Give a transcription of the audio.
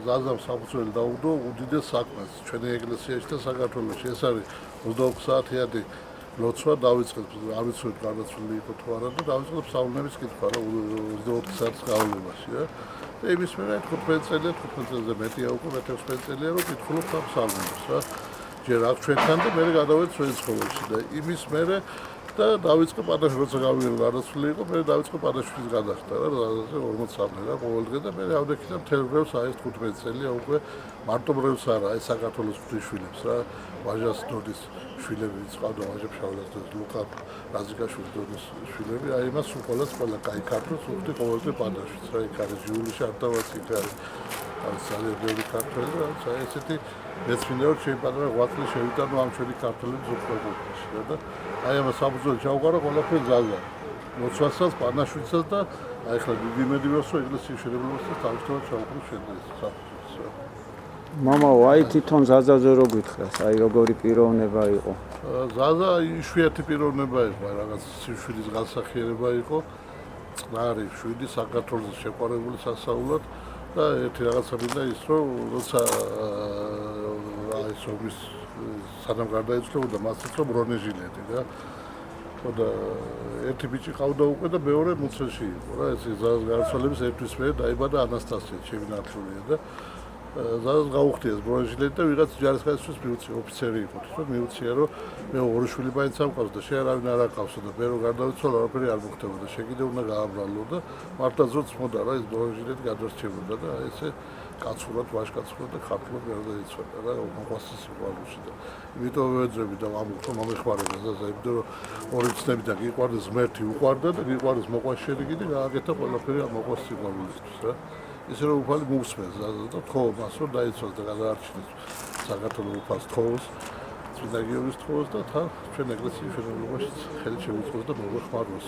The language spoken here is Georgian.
ზაზამ საფუძველი დაუდო უდიდეს საქმეს ჩვენი ეკლესიაში და საქართველოში. ეს არის 24 საათიანი ლოცვა დავიწყეთ, არ ვიცით გარდაცვლილი იყო თუ არა და დავიწყეთ ფსალმების კითხვა რა 24 საათის განმავლობაში რა. და იმის მერე 15 წელია, 15 წელზე მეტია უკვე, 15 წელია რომ კითხულობ ამ ფსალმებს რა. ჯერ აქ ჩვენთან და მერე გადავედი სვეცხოველში და იმის მერე და დავიწყე პატაშვილს როცა გავიგე გარდაცვლილი იყო, მე დავიწყე პატაშვილის გადახდა რა, 43 რა ყოველ დღე და მე ავდექი და მთელ დღეს აი 15 წელია უკვე მარტო ბრევს არა, აი საქართველოს ღვთისმშობლებს რა, ვაჟას დოდის შვილებიც ყავდა ვაჟა ფშავლას და ლუკა რაზიკაშვილის დოდის შვილები, აი იმას უყოლას ყველა კაი ქართულს უხდი ყოველდღე პატაშვილს რა, იქ არის ჟიული შარტავაც იქ არის. არის ძალიან ბევრი ქართველი და აი ესეთი მეცნიერო რომ ჩემი პატარა 8 წელი შევიტანო ამ ჩვენი ქართველების უკრებულობაში და აი ამ საფუძველი ჩავყარა ყველაფერი ზაზა. ლოცვასაც, პანაშვილსაც და აი ხლა დიდი იმედი ვარს რომ ეკლესიის შენებლობასაც თავისთავად ჩავყრო შენდეს საფუძველს. მამაო, აი თვითონ ზაზაზე რო გითხრას, აი როგორი პიროვნება იყო. ზაზა იშვიათი პიროვნება იყო, რაღაც სიშვილის განსახიერება იყო. წყნარი შვიდი საქართველოს შეყვარებული სასაულად და ერთი რაღაცა მინდა ის რომ როცა აი სომის სანამ გარდაიცვალა მასაც რომ ბრონეჟილეთი რა და ერთი ბიჭი ყავდა უკვე და მეორე მუცელში იყო რა ეს ზაზას გარდაცვალების ერთვის მერე დაიბადა ანასტასია ჩემი ნათლულია და ზაზას გაუხდიეს ბრონეჟილეთი და ვიღაც ჯარისკაცისთვის მიუწია ოფიცერი იყო თვითონ მიუწია რომ მე ორი შვილი მაინც ამყავს და შენ არავინ არ აკავსო და მე რო გარდავიცვალა არაფერი არ მოხდებოდა შენ კიდე უნდა გააბრალო და მართლაც მოდა რა ეს ბრონეჟილეთი გადარჩებოდა და ესე კაცურად ვაჟკაცურად და ქართულად ვერ დაიცვალა რა მოყვასი სიყვარულში და იმიტომ ვეძრები და ამბობ რომ მომეხმარება ზაზა იმიტომ რომ ორი ცნები და გიყვარდეს ღმერთი უყვარდა და გიყვარდეს მოყვასი შედეგი და გააკეთა ყველაფერი ამ მოყვასი სიყვარულისთვის რა ისე რომ უფალი მოусმენს ზაზა და თქო მას რომ დაიცვალა და გადაარჩინეს საქართველოს უფალს თხოვს წმინდა გიორგის თხოვს და თან ჩვენ ეკლესიის შენებლობაში ხელი შეუწყოს და მომეხმაროს